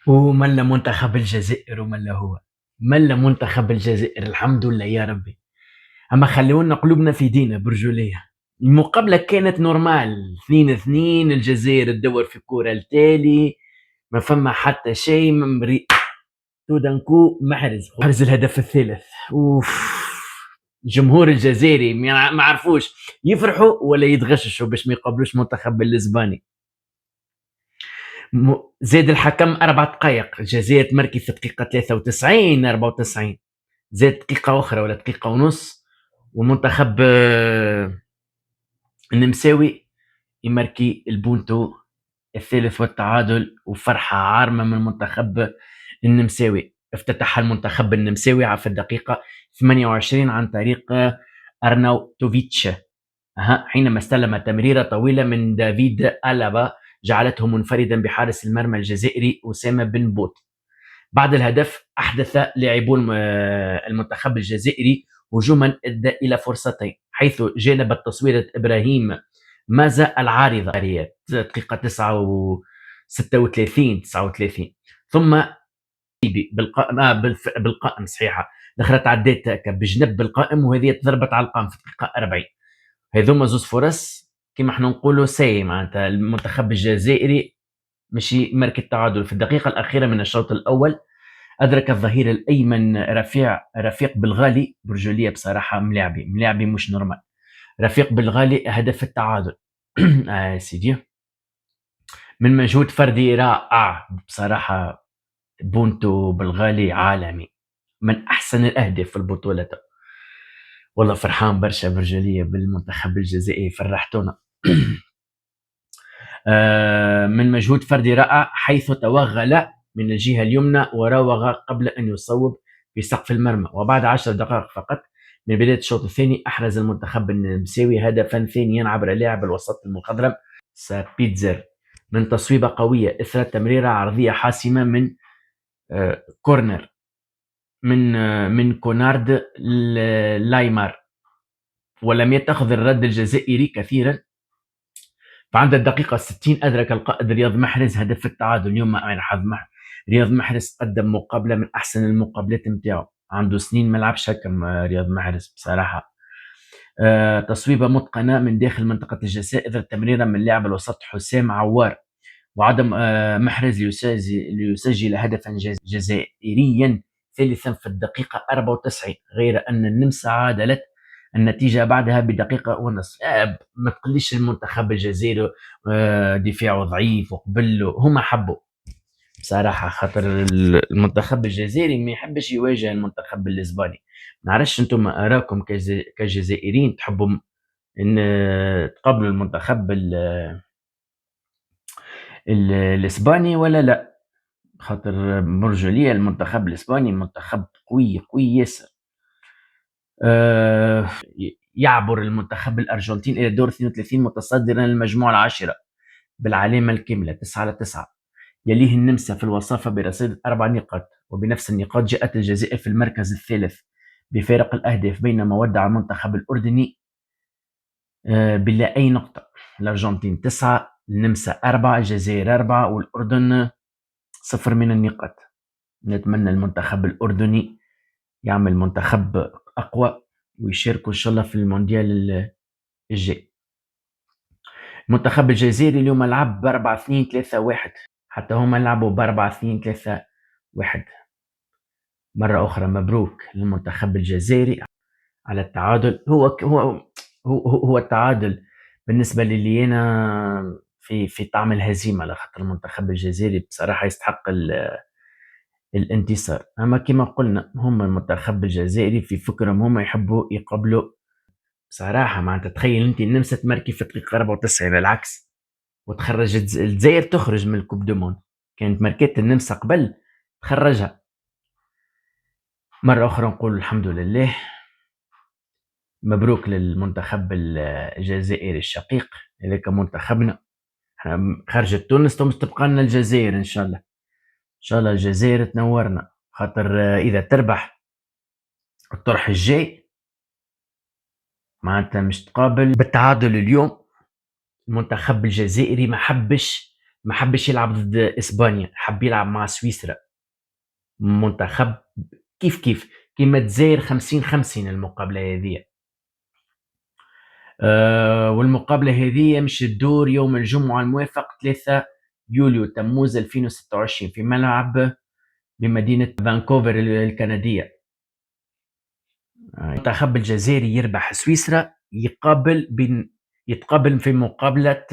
وملا منتخب الجزائر وملا هو ملا منتخب الجزائر، الحمد لله يا ربي. اما خلونا قلوبنا في دينا برجوليه. المقابله كانت نورمال 2-2، الجزائر تدور في كرة التالي، ما فما حتى شيء. تودنكو محرز الهدف الثالث. اوف، الجمهور الجزائري ما عرفوش يفرحوا ولا يتغششوا باش ما يقابلوش المنتخب الاسباني. زاد الحكم 4 دقائق، الجزائر تمركي في الدقيقة 93 94، زاد دقيقة أخرى ولا دقيقة ونص، والمنتخب النمساوي يمركي البونتو الثالث والتعادل، وفرحة عارمة من المنتخب النمساوي. افتتح المنتخب النمساوي في الدقيقة 28 عن طريق أرناوتوفيتش، حينما استلم تمريرة طويلة من دافيد ألابا جعلته منفردا بحارس المرمى الجزائري أسامة بن بوت. بعد الهدف أحدث لاعبو المنتخب الجزائري هجوما أدى إلى فرصتين، حيث جانبت تصويرة إبراهيم مازا العارضة دقيقة 36 ثم بالقائم صحيحة، دخلت عدات بجنب بالقائم، وهذه تضربت على القائم في الدقيقة 40. هذوما زوز فرص كما احنا نقولوا سي معناتها المنتخب الجزائري ماشي مركز التعادل. في الدقيقة الأخيرة من الشوط الأول أدرك الظهير الأيمن رفيق بالغالي برجولية، بصراحة ملاعبي مش نورمال. رفيق بالغالي هدف التعادل. سيدي من مجهود فردي رائع بصراحة. بونتو بالغالي عالمي، من أحسن الأهداف في البطولة. والله فرحان برشا برجولية بالمنتخب الجزائري، فرحتونا. من مجهود فردي رائع، حيث توغل من الجهة اليمنى وراوغ قبل أن يصوب في سقف المرمى. وبعد 10 دقائق فقط من بداية الشوط الثاني أحرز المنتخب النمساوي هدفا ثانيا عبر لاعب الوسط المخضرم سابيتزر من تصويبة قوية إثر تمريرة عرضية حاسمة من كورنر من كونارد لايمار، ولم يتخذ الرد الجزائري كثيرا. فعند الدقيقة 60 أدرك القائد رياض محرز هدف التعادل. اليوم ما حظ رياض محرز قدم مقابلة من أحسن المقابلات نتاعو، عنده سنين ما لعبش هكا رياض محرز بصراحة. تصويبة متقنة من داخل منطقة الجزاء، تمريرة من لاعب الوسط حسام عوار، وعدم محرز ليسجل هدفا جزائريا ثالثا في الدقيقة 94، غير أن النمسا عادلت النتيجة بعدها بدقيقة ونصف. ما تقوليش المنتخب الجزائري دفاعه ضعيف وقبله، هما حبوا بصراحة، خاطر المنتخب الجزائري ما يحبش يواجه المنتخب الإسباني. نعرفش انتم أراكم كجزائريين تحبوا ان تقابلوا المنتخب الإسباني ولا لا؟ خاطر برجولية المنتخب الإسباني منتخب قوي قوي ياسر. يعبر المنتخب الأرجنتين إلى دور 32 متصدرا المجموعة العاشرة بالعلامة الكاملة 9/9. يليه النمسا في الوصافة برصيد 4 نقاط، وبنفس النقاط جاءت الجزائر في المركز الثالث بفارق الأهداف، بينما ودع المنتخب الأردني بلا أي نقطة. الأرجنتين 9، النمسا 4، الجزائر 4، والأردن 0 من النقاط. نتمنى المنتخب الأردني يعمل منتخب أقوى ويشاركوا إن شاء الله في المونديال الجاي. المنتخب الجزائري اليوم لعب ب 4-2-3-1، حتى هما لعبوا ب 4-2-3-1. مرة أخرى مبروك للمنتخب الجزائري على التعادل. هو التعادل بالنسبة لي أنا في طعم الهزيمة، لخاطر المنتخب الجزائري بصراحة يستحق الانتصار. أما كما قلنا هم المنتخب الجزائري في فكرهم هم يحبوا يقبلوا بصراحة. معناتها تخيل أنت النمسا تمركي في الدقيقة 94 العكس، وتخرج الجزائر تخرج من الكوب دو موند. كانت ماركات النمسا قبل تخرجها. مرة أخرى نقول الحمد لله، مبروك للمنتخب الجزائري الشقيق، هذاك منتخبنا. خرجت تونس تبقى لنا الجزائر إن شاء الله. إن شاء الله الجزائر تنورنا، خاطر إذا تربح الطرح الجاي معناتها مش تقابل بالتعادل. اليوم المنتخب الجزائري ما ما حبش يلعب ضد اسبانيا، حب يلعب مع سويسرا. منتخب كيف كيف كيما الجزائر 50-50 المقابلة هذه. والمقابلة هذه مش تدور يوم الجمعة الموافق 3 يوليو تموز 2026 في ملعب بمدينة فانكوفر الكندية. المنتخب الجزائري يربح سويسرا يتقابل في مقابلة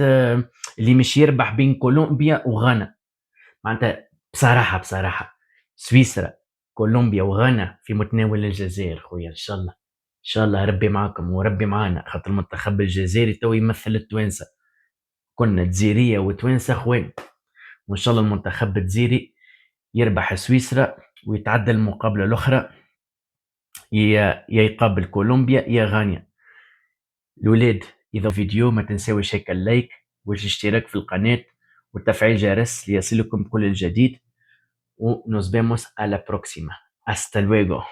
اللي مش يربح بين كولومبيا وغانا. معناتها بصراحة سويسرا كولومبيا وغانا في متناول الجزائر خويا. ان شاء الله ان شاء الله ربي معكم وربي معانا، خاطر المنتخب الجزائري تو يمثل التوانسة، كنا جزيرية وتوانسة خوين. وان شاء الله المنتخب الجزائري يربح سويسرا ويتعدى المقابلة الاخرى، يا يقابل كولومبيا يا غانا. الولاد اذا فيديو ما تنساوش هيك اللايك والاشتراك في القناة وتفعيل جرس ليصلكم كل الجديد. ونوس فيموس a la próxima. Hasta luego.